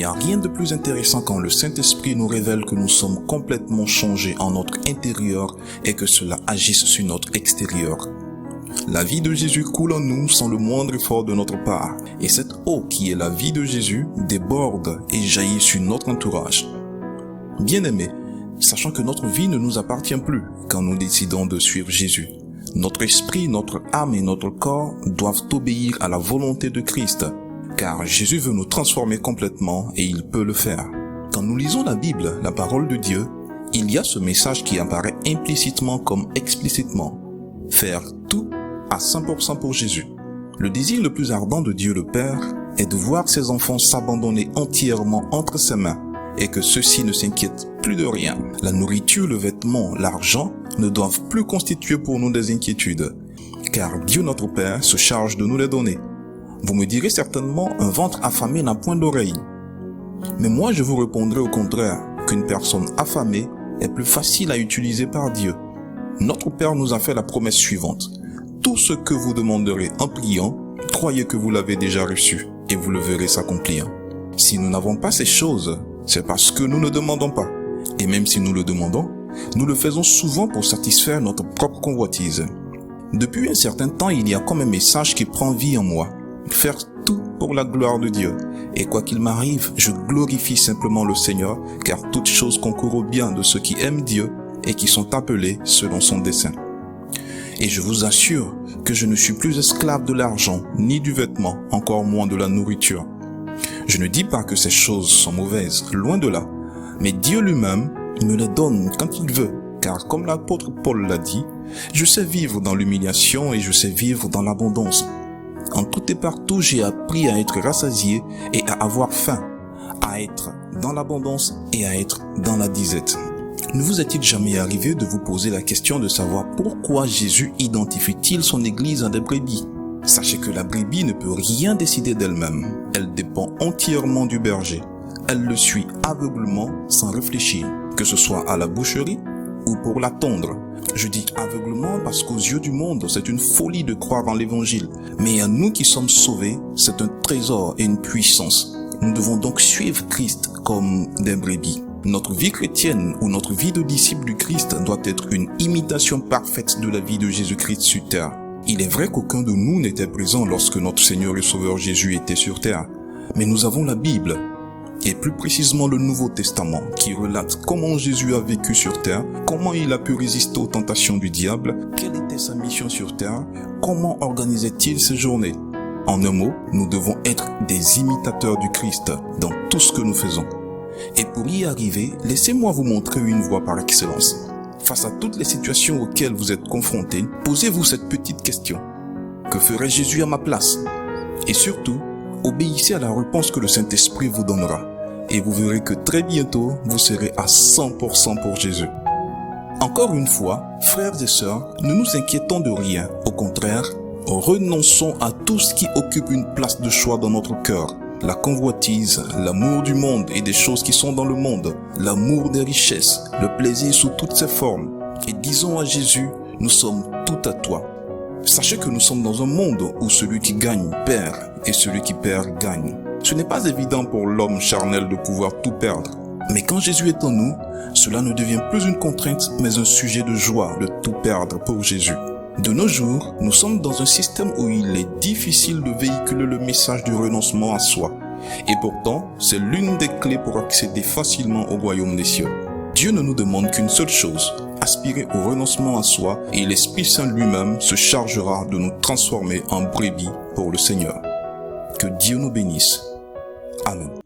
n'y a rien de plus intéressant quand le Saint-Esprit nous révèle que nous sommes complètement changés en notre intérieur et que cela agisse sur notre extérieur. La vie de Jésus coule en nous sans le moindre effort de notre part. Et cette eau qui est la vie de Jésus déborde et jaillit sur notre entourage. Bien-aimés, sachant que notre vie ne nous appartient plus quand nous décidons de suivre Jésus. Notre esprit, notre âme et notre corps doivent obéir à la volonté de Christ, car Jésus veut nous transformer complètement et il peut le faire. Quand nous lisons la Bible, la parole de Dieu, il y a ce message qui apparaît implicitement comme explicitement. Faire tout à 100% pour Jésus. Le désir le plus ardent de Dieu le Père est de voir ses enfants s'abandonner entièrement entre ses mains et que ceux-ci ne s'inquiètent plus de rien. La nourriture, le vêtement, l'argent ne doivent plus constituer pour nous des inquiétudes, car Dieu notre Père se charge de nous les donner. Vous me direz certainement, un ventre affamé n'a point d'oreille. Mais moi je vous répondrai au contraire, qu'une personne affamée est plus facile à utiliser par Dieu. Notre Père nous a fait la promesse suivante. Tout ce que vous demanderez en priant, croyez que vous l'avez déjà reçu et vous le verrez s'accomplir. Si nous n'avons pas ces choses, c'est parce que nous ne demandons pas. Et même si nous le demandons, nous le faisons souvent pour satisfaire notre propre convoitise. Depuis un certain temps, il y a comme un message qui prend vie en moi. Faire tout pour la gloire de Dieu. Et quoi qu'il m'arrive, je glorifie simplement le Seigneur, car toutes choses concourent au bien de ceux qui aiment Dieu et qui sont appelés selon son dessein. Et je vous assure que je ne suis plus esclave de l'argent, ni du vêtement, encore moins de la nourriture. Je ne dis pas que ces choses sont mauvaises, loin de là. Mais Dieu lui-même me les donne quand il veut, car comme l'apôtre Paul l'a dit, je sais vivre dans l'humiliation et je sais vivre dans l'abondance. En tout et partout, j'ai appris à être rassasié et à avoir faim, à être dans l'abondance et à être dans la disette. Ne vous est-il jamais arrivé de vous poser la question de savoir pourquoi Jésus identifie-t-il son Église à des brebis? Sachez que la brebis ne peut rien décider d'elle-même. Elle dépend entièrement du berger. Elle le suit aveuglement sans réfléchir, que ce soit à la boucherie ou pour la tondre. Je dis aveuglement parce qu'aux yeux du monde, c'est une folie de croire en l'évangile. Mais à nous qui sommes sauvés, c'est un trésor et une puissance. Nous devons donc suivre Christ comme des brebis. Notre vie chrétienne ou notre vie de disciple du Christ doit être une imitation parfaite de la vie de Jésus-Christ sur terre. Il est vrai qu'aucun de nous n'était présent lorsque notre Seigneur et Sauveur Jésus était sur terre. Mais nous avons la Bible, et plus précisément le Nouveau Testament, qui relate comment Jésus a vécu sur terre, comment il a pu résister aux tentations du diable, quelle était sa mission sur terre, comment organisait-il ses journées. En un mot, nous devons être des imitateurs du Christ dans tout ce que nous faisons. Et pour y arriver, laissez-moi vous montrer une voie par excellence. Face à toutes les situations auxquelles vous êtes confrontés, posez-vous cette petite question. Que ferait Jésus à ma place? Et surtout, obéissez à la réponse que le Saint-Esprit vous donnera. Et vous verrez que très bientôt, vous serez à 100% pour Jésus. Encore une fois, frères et sœurs, ne nous inquiétons de rien. Au contraire, renonçons à tout ce qui occupe une place de choix dans notre cœur. La convoitise, l'amour du monde et des choses qui sont dans le monde, l'amour des richesses, le plaisir sous toutes ses formes. Et disons à Jésus, nous sommes tout à toi. Sachez que nous sommes dans un monde où celui qui gagne perd et celui qui perd gagne. Ce n'est pas évident pour l'homme charnel de pouvoir tout perdre. Mais quand Jésus est en nous, cela ne devient plus une contrainte mais un sujet de joie de tout perdre pour Jésus. De nos jours, nous sommes dans un système où il est difficile de véhiculer le message du renoncement à soi. Et pourtant, c'est l'une des clés pour accéder facilement au royaume des cieux. Dieu ne nous demande qu'une seule chose, aspirer au renoncement à soi, et l'Esprit Saint lui-même se chargera de nous transformer en brebis pour le Seigneur. Que Dieu nous bénisse. Amen.